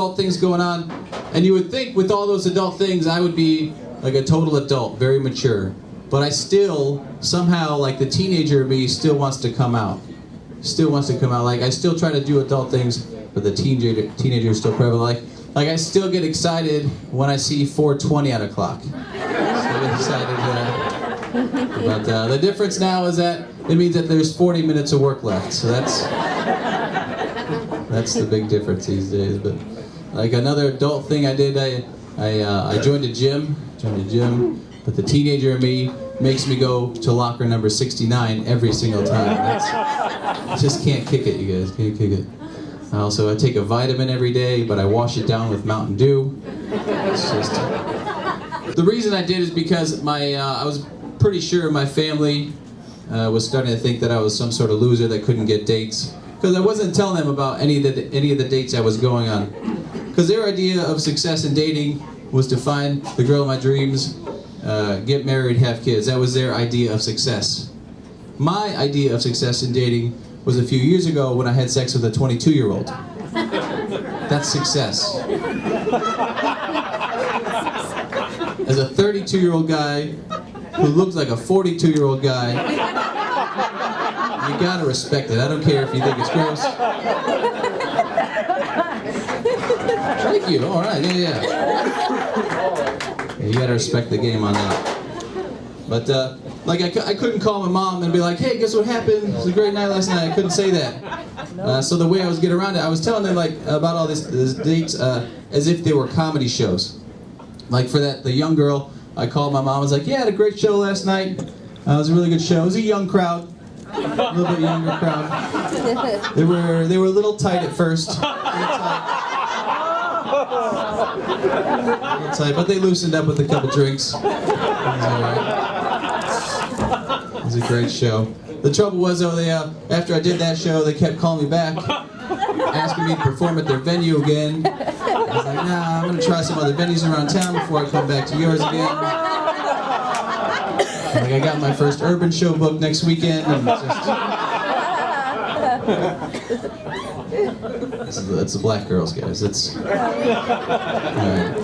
adult things going on, and you would think with all those adult things I would be like a total adult, very mature. But I still, somehow, like the teenager in me still wants to come out. Still wants to come out. Like I still try to do adult things, but the teenager is still prevalent. Like I still get excited when I see 4:20 on a clock. Still get excited. But the difference now is that it means that there's 40 minutes of work left. So that's the big difference these days. But like another adult thing I did, I joined a gym. But the teenager in me makes me go to locker number 69 every single time. I just can't kick it, you guys. Can't kick it. Also, I take a vitamin every day, but I wash it down with Mountain Dew. It's just... The reason I did is because I was pretty sure my family was starting to think that I was some sort of loser that couldn't get dates. Because I wasn't telling them about any of the dates I was going on. Because their idea of success in dating was to find the girl of my dreams, get married, have kids. That was their idea of success. My idea of success in dating was a few years ago when I had sex with a 22-year-old. That's success. As a 32-year-old guy who looks like a 42-year-old guy, you gotta respect it. I don't care if you think it's gross. Thank you. All right. Yeah. You gotta respect the game on that. But like I couldn't call my mom and be like, "Hey, guess what happened? It was a great night last night." I couldn't say that. So the way I was getting around it, I was telling them like about all this dates as if they were comedy shows. Like for the young girl, I called my mom. I was like, "Yeah, I had a great show last night. It was a really good show. It was a young crowd, a little bit younger crowd. They were a little tight at first, but they loosened up with a couple drinks. It was a great show. The trouble was though, after I did that show, they kept calling me back, asking me to perform at their venue again. I was like, nah, I'm gonna try some other venues around town before I come back to yours again. Like I got my first urban show booked next weekend, and it's the black girls, guys. It's all right.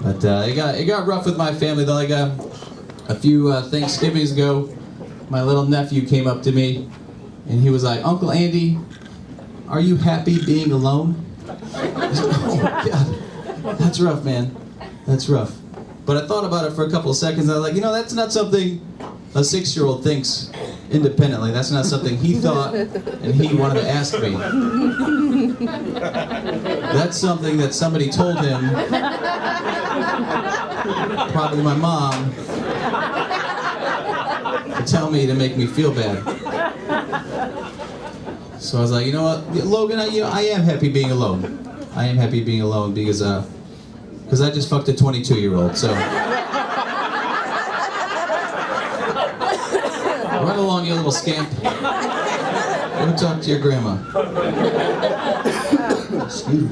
But it got rough with my family though. Like a few Thanksgivings ago, my little nephew came up to me, and he was like, "Uncle Andy, are you happy being alone?" I said, "Oh God, that's rough, man. That's rough." But I thought about it for a couple of seconds, and I was like, that's not something a 6-year-old thinks independently. That's not something he thought and he wanted to ask me. That's something that somebody told him, probably my mom, to tell me to make me feel bad. So I was like, you know what, Logan, I am happy being alone. I am happy being alone because I just fucked a 22-year-old, so. Run along, you little scamp. Go talk to your grandma. Excuse me.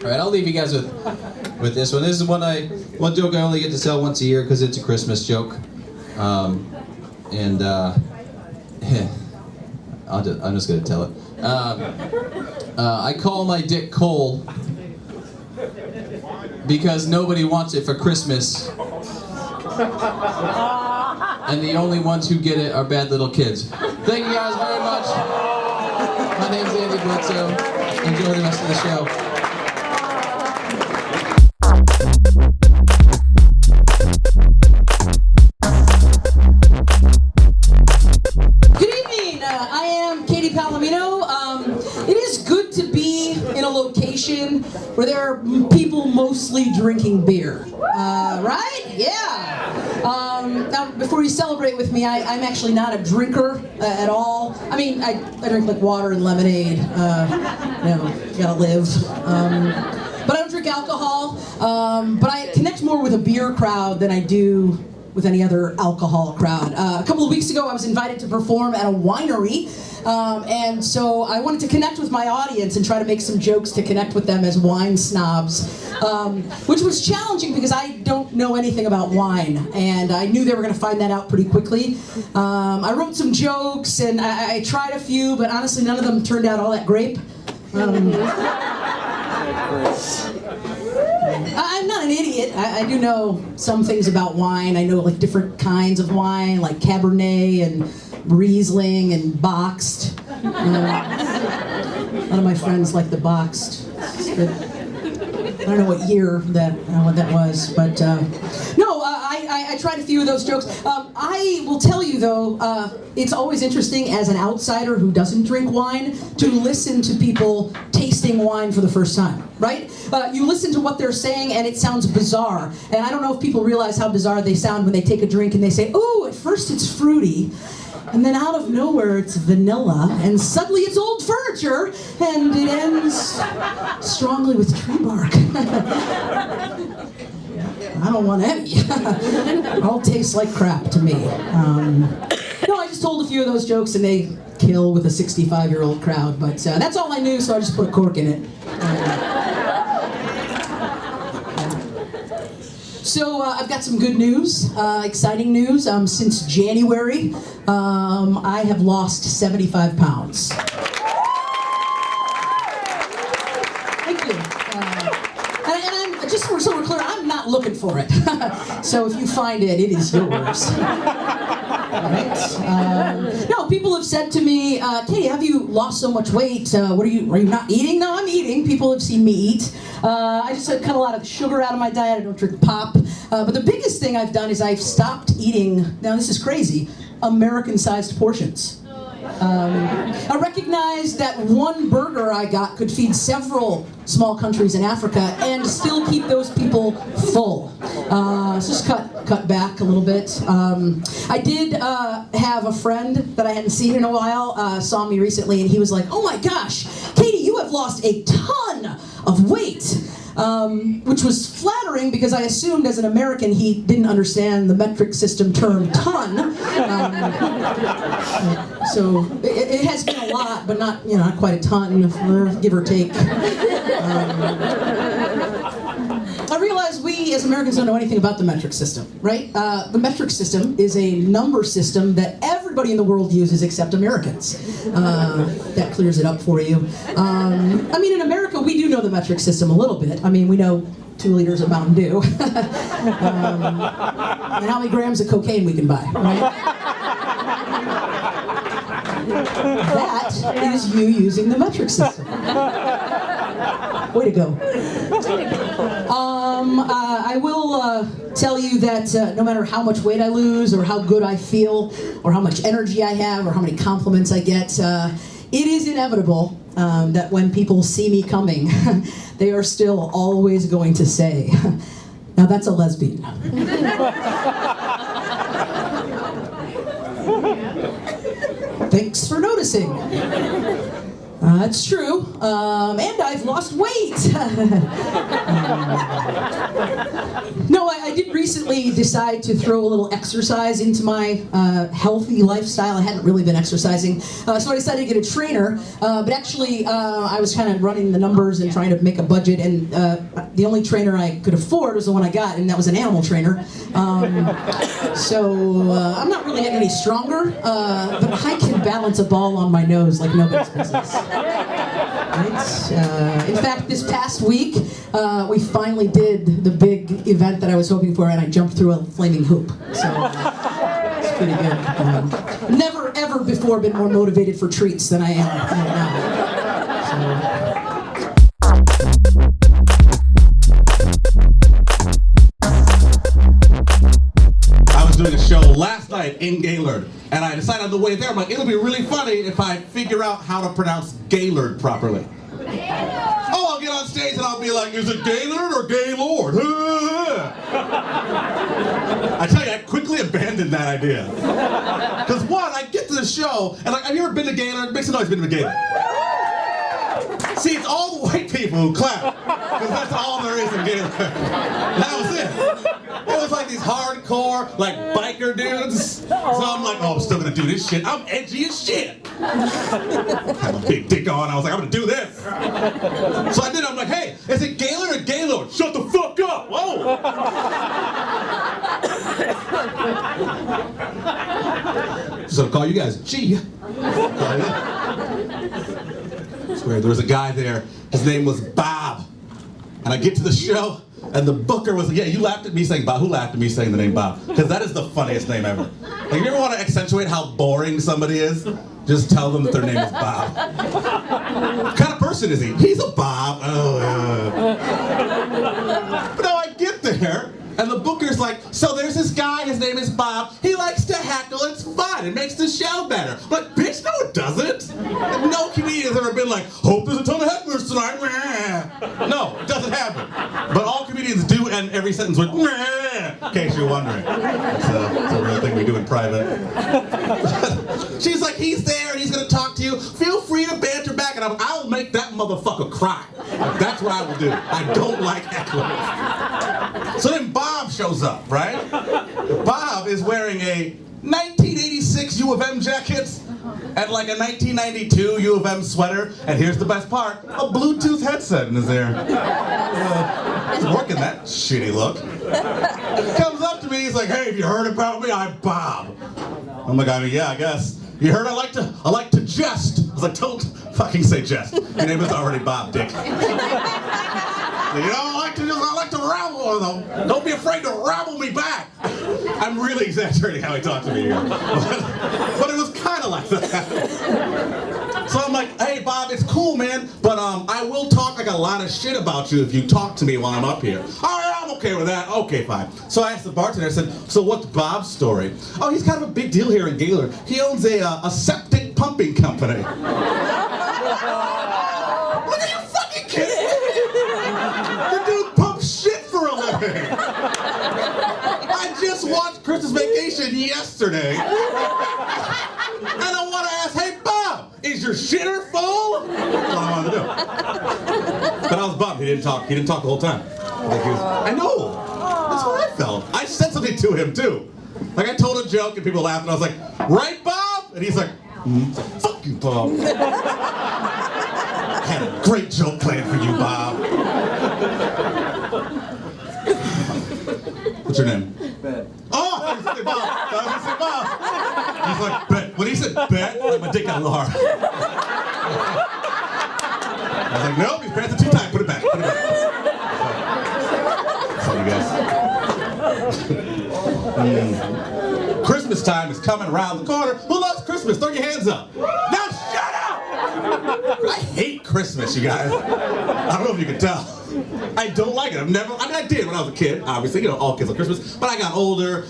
All right, I'll leave you guys with this one. This is one joke I only get to tell once a year because it's a Christmas joke. I'm just gonna tell it. I call my dick Cole because nobody wants it for Christmas. And the only ones who get it are bad little kids. Thank you guys very much. My name's Andy Bledsoe. Enjoy the rest of the show. Good evening. I am Katie Palomino. It is good to be in a location where there are people mostly drinking beer. Right? Yeah. Now, before you celebrate with me, I'm actually not a drinker at all. I mean, I drink like water and lemonade. You gotta live. But I don't drink alcohol. But I connect more with a beer crowd than I do with any other alcohol crowd. A couple of weeks ago, I was invited to perform at a winery. And so I wanted to connect with my audience and try to make some jokes to connect with them as wine snobs, which was challenging because I don't know anything about wine, and I knew they were going to find that out pretty quickly. I wrote some jokes, and I tried a few, but honestly none of them turned out all that great. I'm not an idiot. I do know some things about wine. I know like different kinds of wine, like Cabernet and Riesling and boxed. A lot of my friends like the boxed. I don't know what year what that was, but no, I tried a few of those jokes. I will tell you though, it's always interesting as an outsider who doesn't drink wine to listen to people tasting wine for the first time, right? You listen to what they're saying and it sounds bizarre. And I don't know if people realize how bizarre they sound when they take a drink and they say, "Oh, at first it's fruity." And then out of nowhere, it's vanilla, and suddenly it's old furniture, and it ends strongly with tree bark. I don't want any. It all tastes like crap to me. No, I just told a few of those jokes, and they kill with a 65-year-old crowd, but that's all I knew, so I just put a cork in it. So I've got some good news, exciting news. Since January, I have lost 75 pounds. Thank you. And I'm, just so we're clear, I'm not looking for it. So if you find it, it is yours. Right? No, people have said to me, "Katie, have you lost so much weight? Are you not eating?" No, I'm eating. People have seen me eat. I just cut a lot of sugar out of my diet. I don't drink pop. But the biggest thing I've done is I've stopped eating, now this is crazy, American-sized portions. I recognized that one burger I got could feed several small countries in Africa and still keep those people full. So just cut back a little bit. I did have a friend that I hadn't seen in a while, saw me recently, and he was like, "Oh my gosh, Katie, you have lost a ton of weight." Which was flattering because I assumed as an American he didn't understand the metric system term ton. So it has been a lot, but not quite a ton, give or take. I realize we as Americans don't know anything about the metric system, right? The metric system is a number system that everybody in the world uses except Americans. That clears it up for you. I mean, in America, we do know the metric system a little bit. I mean, we know 2 liters of Mountain Dew. And how many grams of cocaine we can buy, right? That is you using the metric system. Way to go. I will tell you that no matter how much weight I lose or how good I feel or how much energy I have or how many compliments I get, it is inevitable that when people see me coming, they are still always going to say, "Now that's a lesbian." Thanks for noticing. It's true, and I've lost weight. No, I did recently decide to throw a little exercise into my healthy lifestyle. I hadn't really been exercising, so I decided to get a trainer, but actually I was kind of running the numbers and trying to make a budget, and the only trainer I could afford was the one I got, and that was an animal trainer. So I'm not really getting any stronger, but I can balance a ball on my nose like nobody's business. Right? In fact, this past week, we finally did the big event that I was hoping for, and I jumped through a flaming hoop. So it's pretty good. Never, ever before been more motivated for treats than I am now. I was doing a show last night in Gaylord, and I decided on the way there, I'm like, it'll be really funny if I figure out how to pronounce Gaylord properly. Oh, I'll get on stage and I'll be like, is it Gaylord or Gaylord? I tell you, I quickly abandoned that idea. Because one, I get to the show, and like, have you ever been to Gaylord? Make some noise, been to Gaylord. See, it's all the white people who clap, because that's all there is in Gaylord. That was it. It was like these hardcore, like, biker dudes. So I'm like, oh, I'm still gonna do this shit. I'm edgy as shit. Had a big dick on, I was like, I'm gonna do this. So I did it, I'm like, hey, is it Gaylord or Gaylord? Shut the fuck up, whoa! So I'll call you guys G. So swear, there was a guy there, his name was Bob. And I get to the show, and the booker was like, yeah, you laughed at me saying Bob. Who laughed at me saying the name Bob? Because that is the funniest name ever. Like, if you ever want to accentuate how boring somebody is, just tell them that their name is Bob. What kind of person is he? He's a Bob. Oh, yeah. But now I get there, and the booker's like, so there's this guy, his name is Bob. He likes to heckle, it's fun, it makes the show better. I'm like, bitch, no it doesn't. No comedian has ever been like, hope there's a ton of hecklers tonight. No, it doesn't happen. But all comedians do end every sentence with, in case you're wondering. It's a real thing we do in private. She's like, he's there and he's gonna talk to you. Feel free to banter back, and I'll make that motherfucker cry. That's what I will do. I don't like hecklers. So then Bob shows up, right? Bob is wearing a 1986 U of M jacket and like a 1992 U of M sweater, and here's the best part, a Bluetooth headset in his ear. He's working that shitty look. He comes up to me, he's like, hey, have you heard about me? I'm Bob. I'm like, I mean, yeah, I guess. You heard I like to jest. I was like, don't fucking say jest. Your name is already Bob, dick. You know, I like to rabble them. Don't be afraid to rabble me back. I'm really exaggerating how he talked to me here. But it was kind of like that. So I'm like, hey Bob, it's cool, man, but I will talk like a lot of shit about you if you talk to me while I'm up here. All right, I'm okay with that. Okay, fine. So I asked the bartender, I said, so what's Bob's story? Oh, he's kind of a big deal here in Gaylord. He owns a septic pumping company. Look, are you fucking kidding me? The dude pumps shit for a living. I just watched Christmas Vacation yesterday. And I want to ask, hey Bob, is your shitter full? That's all I wanted to do. But I was bummed. He didn't talk the whole time. I know. That's what I felt. I said something to him too. Like I told a joke and people laughed and I was like, right Bob? And he's like, fuck you, Bob. I had a great joke planned for you, Bob. What's your name? Bet. Oh, I thought you said Bob. I was gonna say Bob. He's like, bet. When he said bet, like my dick got a little hard. I was like, nope, his pants are too tight. Put it back. Put it back. So you guys. Christmas time is coming around the corner. Who loves Christmas? Throw your hands up. Now shut up! I hate Christmas, you guys. I don't know if you can tell. I don't like it. I did when I was a kid, obviously, all kids love Christmas, but I got older,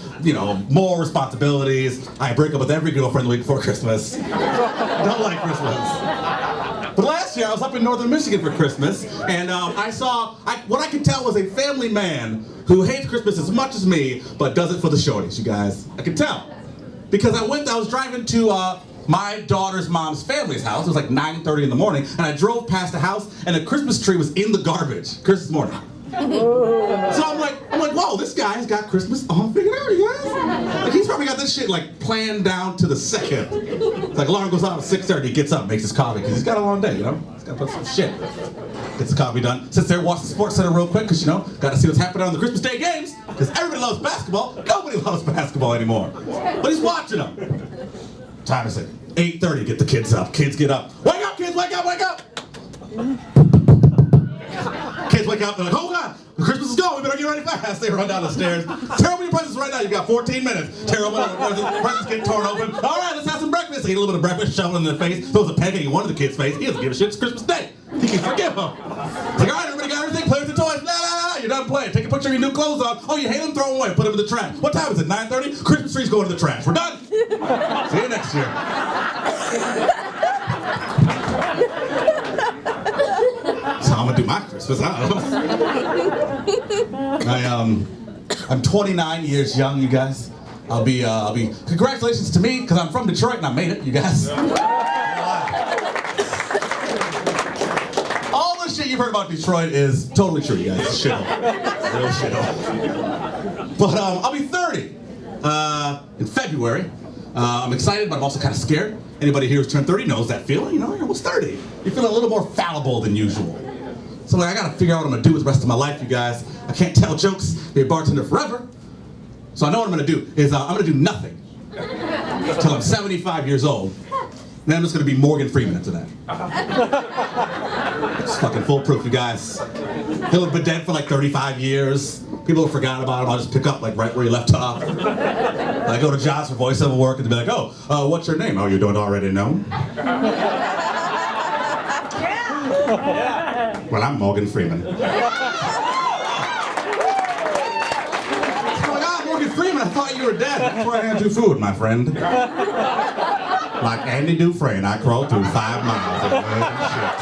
more responsibilities. I break up with every girlfriend the week before Christmas. I don't like Christmas. But last year I was up in northern Michigan for Christmas, and I saw, what I could tell was a family man who hates Christmas as much as me, but does it for the shorties, you guys. I could tell. Because I was driving to my daughter's mom's family's house. It was like 9:30 in the morning, and I drove past a house, and a Christmas tree was in the garbage Christmas morning. So I'm like, whoa, this guy's got Christmas all figured out, you guys. Like he's probably got this shit like planned down to the second. It's like alarm goes off at 6:30, he gets up, makes his coffee, because he's got a long day, He's got to put some shit. Gets the coffee done, sits there, watches the Sports Center real quick, because got to see what's happening on the Christmas Day games, because everybody loves basketball. Nobody loves basketball anymore. But he's watching them. Time is it? 8:30, get the kids up. Kids get up. Wake up, kids, wake up, wake up! Kids wake up, they're like, hold on, Christmas is going, we better get ready fast. They run down the stairs. Tear open your presents right now, you've got 14 minutes. Tear open the presents get torn open. All right, let's have some breakfast. They eat a little bit of breakfast, shove it in their face, throws a pancake in one of the kids' face. He doesn't give a shit, it's Christmas Day. He can forgive them. It's like, all right, everybody got everything, play with your toys. La, la, la, you're done playing. Take a picture of your new clothes on. Oh, you hate them, throw them away, put them in the trash. What time is it, 9:30? Christmas tree's going to the trash. We're done. See you next year. So I'm gonna do my Christmas. I'm 29 years young, you guys. I'll be. Congratulations to me, because I'm from Detroit and I made it, you guys. All the shit you've heard about Detroit is totally true, you guys. It's shithole. Real shithole. But I'll be 30 in February. I'm excited, but I'm also kind of scared. Anybody here who's turned 30 knows that feeling. You're almost 30. You feel a little more fallible than usual. So I gotta figure out what I'm gonna do with the rest of my life, you guys. I can't tell jokes, be a bartender forever. So I know what I'm gonna do is I'm gonna do nothing until I'm 75 years old. Then I'm just gonna be Morgan Freeman after that. It's fucking foolproof, you guys. He'll have been dead for like 35 years. People have forgotten about him. I'll just pick up like right where he left off. I go to jobs for voiceover work and they'll be like, oh, what's your name? Oh, you don't already know? Well, I'm Morgan Freeman. Morgan Freeman, I thought you were dead. That's why I had your food, my friend. Like Andy Dufresne, I crawled through 5 miles of mud and shit.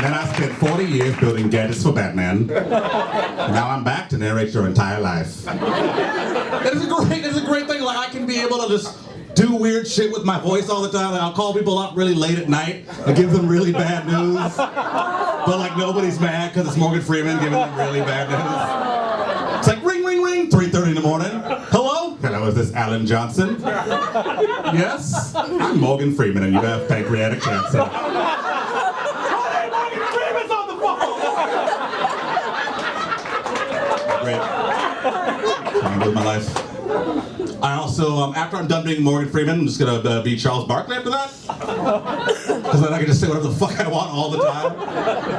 Then I spent 40 years building gadgets for Batman. Now I'm back to narrate your entire life. It's a great thing. Like I can be able to just do weird shit with my voice all the time. Like, I'll call people up really late at night and give them really bad news. But like nobody's mad because it's Morgan Freeman giving them really bad news. It's like ring, ring, ring, 3:30 in the morning. Hello? Hello, is this Alan Johnson? Yes? I'm Morgan Freeman and you have pancreatic cancer. Morgan Freeman's on the phone! Great. Trying to live my life. I also, after I'm done being Morgan Freeman, I'm just gonna be Charles Barkley after that. Because then I can just say whatever the fuck I want all the time.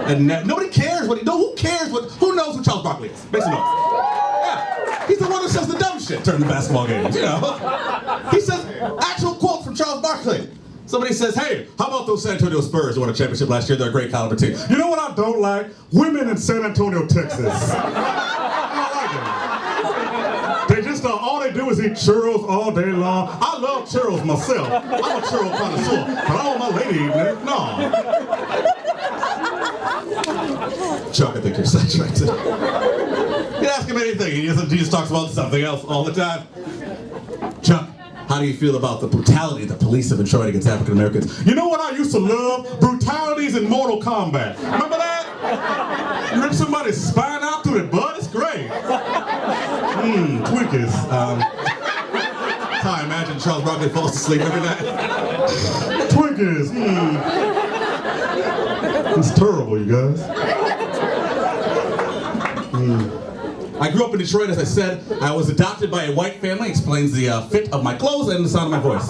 And nobody cares what who cares who knows who Charles Barkley is? Make some noise. Yeah. He's the one who says the dumb shit during the basketball games, you know. He says, actual quote from Charles Barkley. Somebody says, hey, how about those San Antonio Spurs who won a championship last year? They're a great caliber team. You know what I don't like? Women in San Antonio, Texas. I don't like them. They just, all they do is eat churros all day long. I love churros myself. I'm a churro connoisseur, but I don't want my lady eating it. No. Chuck, I think you're saturated. You ask him anything, he just talks about something else all the time. Chuck, how do you feel about the brutality the police have been showing against African Americans? You know what I used to love? Brutalities in Mortal Kombat. Remember that? You rip somebody's spine out through their butt? It's great. Twinkies. That's how I imagine Charles Barkley falls asleep every night. Twinkies. It's terrible, you guys. I grew up in Detroit, as I said. I was adopted by a white family. Explains the fit of my clothes and the sound of my voice.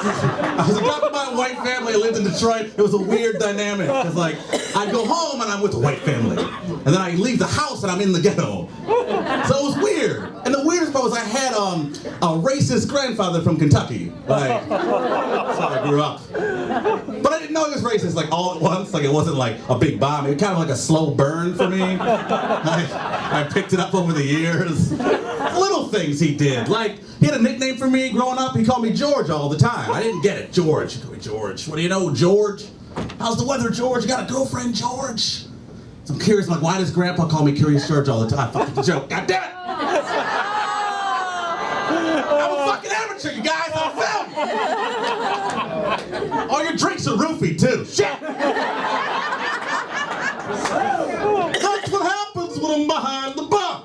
I was adopted by a white family. I lived in Detroit. It was a weird dynamic. Because, like, I'd go home and I'm with a white family. And then I leave the house and I'm in the ghetto. So it was weird. And the weirdest part was I had a racist grandfather from Kentucky. Like, that's how I grew up. But I didn't know he was racist, like, all at once. Like, it wasn't like a big bomb. It was kind of like a slow burn for me. I picked it up over the years. Little things he did. Like, he had a nickname for me growing up. He called me George all the time. I didn't get it. George. He called me George. What do you know, George? How's the weather, George? You got a girlfriend, George? So I'm curious, like, why does Grandpa call me Curious George all the time? Fuck the joke. God damn it! I'm a fucking amateur, you guys. I'm filming. All your drinks are roofie, too. Shit! That's what happens when I'm behind the bar.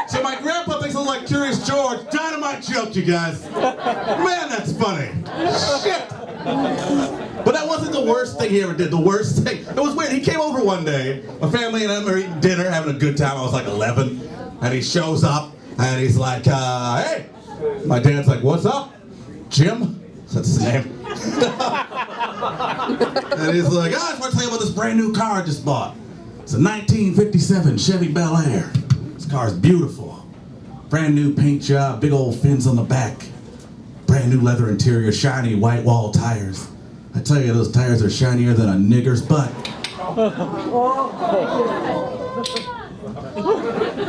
So my grandpa thinks I'm like Curious George. Dynamite joke, you guys. Man, that's funny. Shit. But that wasn't the worst thing he ever did. The worst thing, it was weird. He came over one day, my family and I were eating dinner, having a good time. I was like 11, and he shows up, and he's like, hey. My dad's like, what's up, Jim? That's his name. And he's like, I just want to tell you about this brand new car I just bought. It's a 1957 Chevy Bel Air. This car's beautiful. Brand new paint job, big old fins on the back. Brand new leather interior, shiny white wall tires. I tell you, those tires are shinier than a nigger's butt.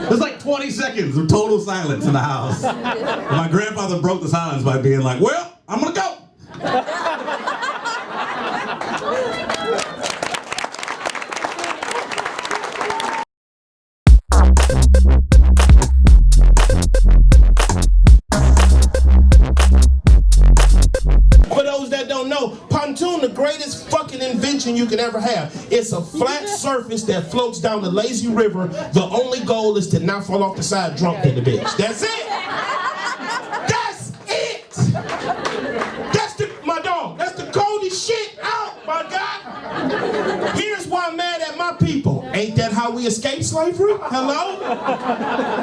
There's like 20 seconds of total silence in the house. And my grandfather broke the silence by being like, well, I'm gonna go. For those that don't know, pontoon, the greatest fucking invention you can ever have. It's a flat surface that floats down the lazy river. The only goal is to not fall off the side drunk in the bitch. That's it. That's it. That's my dog. That's the coldest shit out, my God. Here's why I'm mad at my my people. Ain't that how we escape slavery? Hello?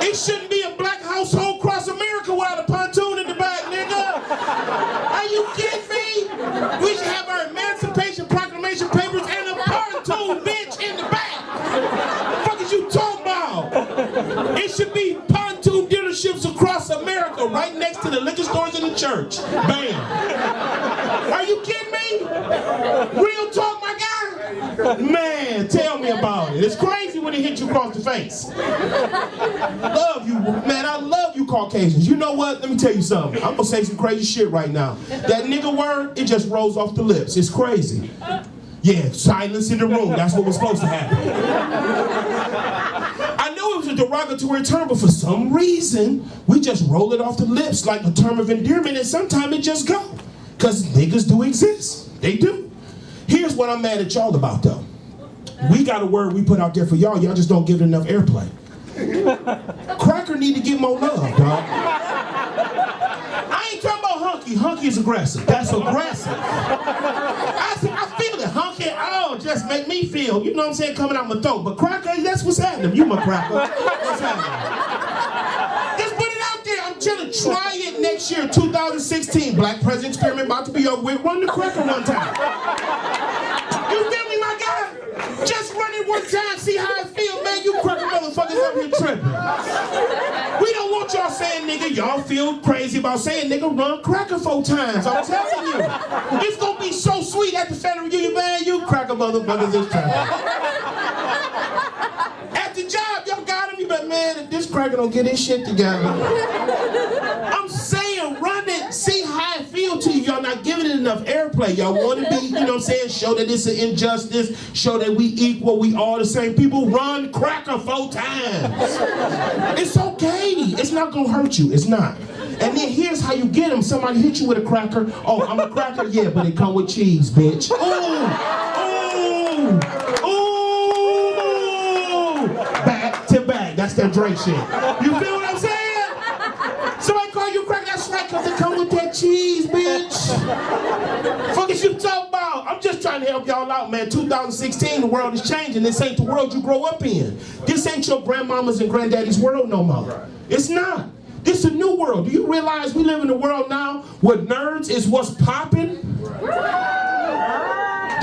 It shouldn't be a black household across America without a pontoon in the back, nigga. Are you kidding me? We should have our Emancipation Proclamation papers and a pontoon, bitch, in the back. What the fuck is you talking about? It should be pontoon dealerships across America right next to the liquor stores and the church. Bam. Are you kidding me? Real talk, my guy? Man, tell me about it. It's crazy when it hits you across the face. Love you, man. I love you Caucasians. You know what? Let me tell you something. I'm gonna say some crazy shit right now. That nigga word, it just rolls off the lips. It's crazy. Yeah, silence in the room. That's what was supposed to happen. I know it was a derogatory term, but for some reason, we just roll it off the lips like a term of endearment, and sometimes it just go. Because niggas do exist. They do. Here's what I'm mad at y'all about, though. We got a word we put out there for y'all. Y'all just don't give it enough airplay. Cracker need to get more love, dog. I ain't talking about hunky. Hunky is aggressive. That's aggressive. I feel it. Hunky, oh, just make me feel, you know what I'm saying, coming out my throat. But cracker, that's what's happening. You my cracker. What's happening? Just put it out there. I'm chilling. Try it next year, 2016. Black President Experiment about to be over with. Run the cracker one time. You feel me, my guy? Just run it one time, see how I feel, man. You cracker motherfuckers up here tripping. We don't want y'all saying nigga. Y'all feel crazy about saying nigga. Run cracker 4 times. I'm telling you. It's gonna be so sweet at the family reunion, man. You cracker motherfuckers is tripping. At the job, y'all got him. You bet, man, if this cracker don't get his shit together. I'm saying, run it. See how it feel to you. Y'all not giving it enough airplay. Y'all want to be, you know what I'm saying, show that it's an injustice, show that we equal, we all the same people. Run cracker 4 times. It's okay. It's not gonna hurt you. It's not. And then here's how you get them. Somebody hit you with a cracker. Oh, I'm a cracker? Yeah, but it come with cheese, bitch. Ooh! Ooh! Ooh! Back to back. That's that Drake shit. You feel what I'm saying? Somebody call you a cracker, that's right, because it come with that cheese, bitch. Fuck is you talking about? I'm just trying to help y'all out, man. 2016, the world is changing. This ain't the world you grow up in. This ain't your grandmama's and granddaddy's world no more. It's not. This is a new world. Do you realize we live in a world now where nerds is what's popping?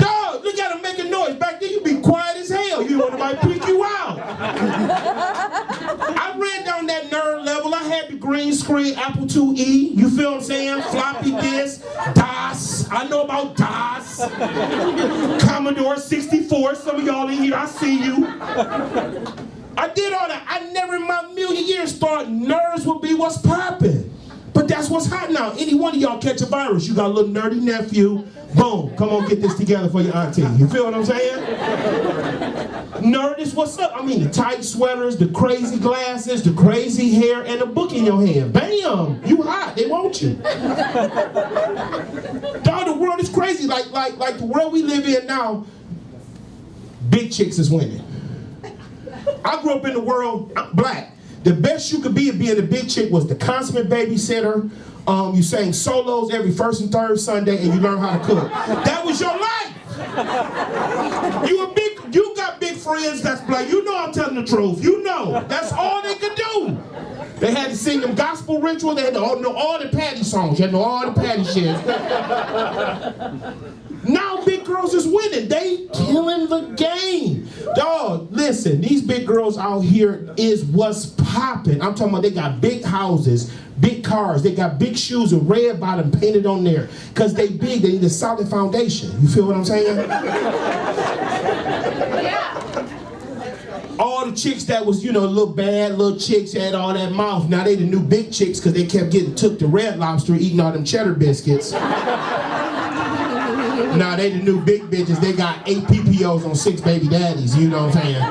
Dog, look at them making noise. Back then you be quiet as hell. You want somebody to pick you out. I ran down that nerd level. I had the green screen Apple IIe. You feel what I'm saying? Floppy disk, DOS. I know about DOS. Commodore 64. Some of y'all in here, I see you. I did all that. I never in my million years thought nerds would be what's popping. But that's what's hot now. Any one of y'all catch a virus. You got a little nerdy nephew. Boom. Come on, get this together for your auntie. You feel what I'm saying? Nerd is what's up. I mean, the tight sweaters, the crazy glasses, the crazy hair, and a book in your hand. Bam! You hot. They want you. Dog, the world is crazy. Like the world we live in now, big chicks is winning. I grew up in the world, I'm black. The best you could be at being a big chick was the consummate babysitter. You sang solos every first and third Sunday, and you learn how to cook. That was your life. You got big friends that's black. You know I'm telling the truth. You know. That's all they could do. They had to sing them gospel rituals. They had to know all the Patty songs. You had to know all the Patty shit. Now big girls is winning. They killing the game. Dog, listen, these big girls out here is what's popping. I'm talking about they got big houses, big cars. They got big shoes with red bottom painted on there. Because they big, they need a solid foundation. You feel what I'm saying? All the chicks that was, you know, little bad little chicks had all that mouth. Now they the new big chicks because they kept getting took to Red Lobster eating all them cheddar biscuits. Now they the new big bitches. They got 8 PPOs on 6 baby daddies. You know what I'm saying?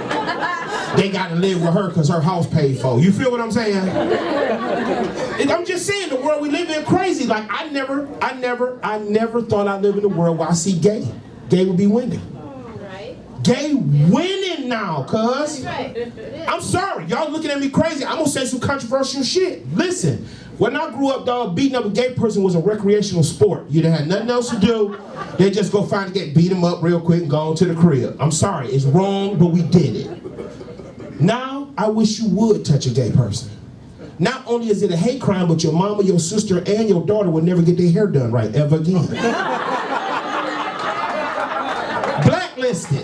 They got to live with her because her house paid for. You feel what I'm saying? And I'm just saying the world we live in crazy. Like I never thought I'd live in a world where I see gay. Gay would be winning. Gay winning now, cuz. I'm sorry, y'all looking at me crazy. I'm gonna say some controversial shit. Listen, When I grew up, dog, beating up a gay person was a recreational sport. You didn't have nothing else to do. They just go find a gay, beat him up real quick and go on to the crib. I'm sorry, it's wrong, but we did it. Now, I wish you would touch a gay person. Not only is it a hate crime, but your mama, your sister, and your daughter will never get their hair done right ever again. Blacklisted.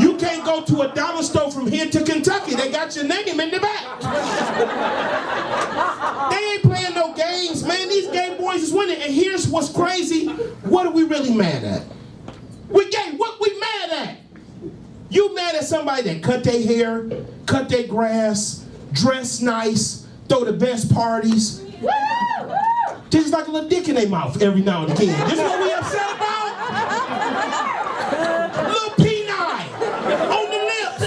You can't go to a dollar store from here to Kentucky. They got your name in the back. They ain't playing no games, man. These gay boys is winning. And here's what's crazy. What are we really mad at? We gay. What we mad at? You mad at somebody that cut their hair, cut their grass, dress nice, throw the best parties. Just like a little dick in their mouth every now and again. This is what we upset about? Little penile on the lips.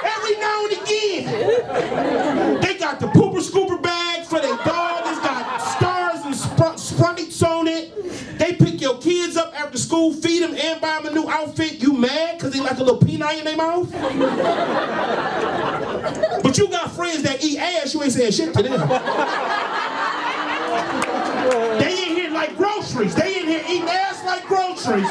Every now and again. They got the pooper scooper bag for their dog. It's got stars and sprites on it. They pick your kids up after school, feed them, and buy them a new outfit. You mad because they like a little penile in their mouth? But you got friends that eat ass, you ain't saying shit to them. They in here like groceries. They in here eating ass like groceries.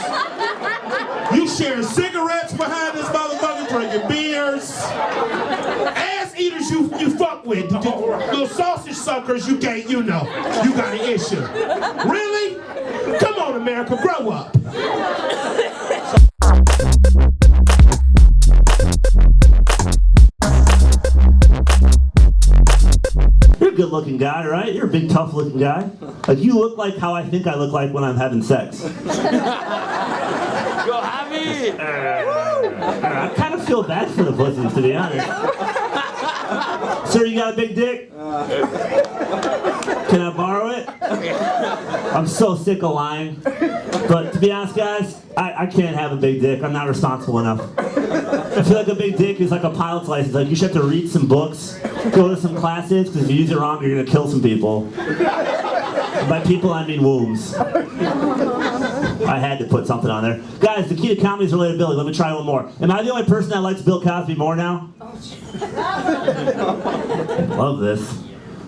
You sharing cigarettes behind this motherfucker, drinking beers. Ass eaters you fuck with. Little sausage suckers you can't, you know. You got an issue. Really? Come on, America, grow up. You're a good-looking guy, right? You're a big, tough-looking guy. Like, you look like how I think I look like when I'm having sex. Go Javi! I kind of feel bad for the pussies, to be honest. Sir, you got a big dick? Can I borrow it? I'm so sick of lying. But to be honest, guys, I can't have a big dick. I'm not responsible enough. I feel like a big dick is like a pilot's license. Like, you should have to read some books, go to some classes, because if you use it wrong, you're going to kill some people. By people, I mean wombs. I had to put something on there. Guys, the key to comedy is relatability. Let me try one more. Am I the only person that likes Bill Cosby more now? Love this.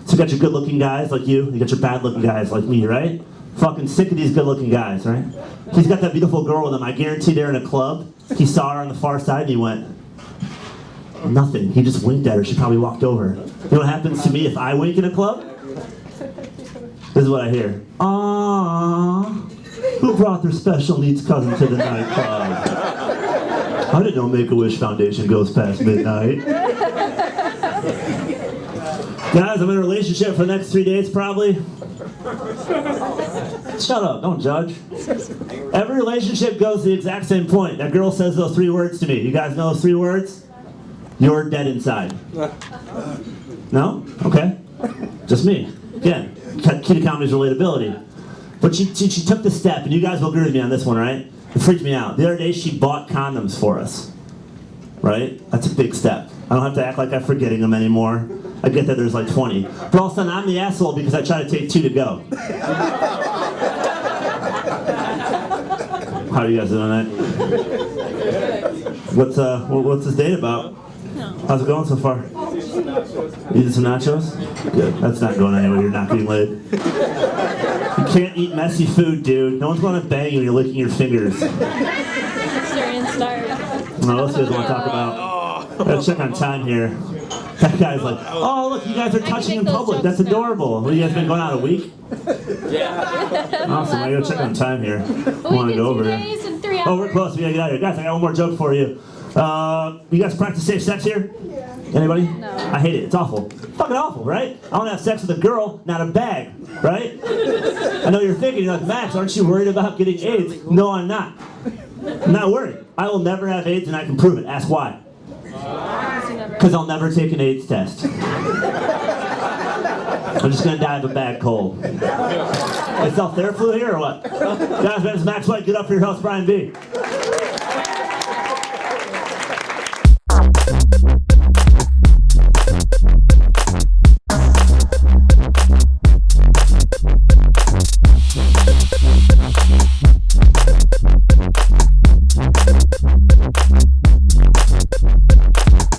So you got your good-looking guys like you got your bad-looking guys like me, right? Fucking sick of these good-looking guys, right? He's got that beautiful girl with him. I guarantee they're in a club. He saw her on the far side and he went, nothing. He just winked at her. She probably walked over. You know what happens to me if I wink in a club? This is what I hear. Aww. Who brought their special needs cousin to the nightclub? I didn't know Make-A-Wish Foundation goes past midnight. Guys, I'm in a relationship for the next 3 days probably. Shut up, don't judge. Every relationship goes to the exact same point. That girl says those 3 words to me. You guys know those 3 words? You're dead inside. No? Okay. Just me. Again, key to comedy is relatability. But she took the step, and you guys will agree with me on this one, right? It freaked me out. The other day, she bought condoms for us. Right? That's a big step. I don't have to act like I'm forgetting them anymore. I get that there's like 20. But all of a sudden, I'm the asshole because I try to take 2 to go. How are you guys doing tonight? What's this date about? How's it going so far? You eating some nachos? Good. That's not going anywhere. You're not getting laid. You can't eat messy food, dude. No one's going to bang you when you're licking your fingers. Syrian stars. What else do you guys want to talk about? Gotta check on time here. That guy's like, oh, look, you guys are touching in public. That's adorable. What, you guys been going out a week? Yeah. Awesome. I gotta check on time here. I want to go over here. Oh, we're close. We gotta get out of here. Guys, I got one more joke for you. You guys practice safe sex here? Anybody? No. I hate it. It's awful. Fucking awful, right? I want to have sex with a girl, not a bag, right? I know you're thinking, you're like, Max, aren't you worried about getting AIDS? No, I'm not. I'm not worried. I will never have AIDS and I can prove it. Ask why. Because I'll never take an AIDS test. I'm just going to die of a bad cold. Is Theraflu here or what? Guys, my name is Max White. Get up for your host, Brian B.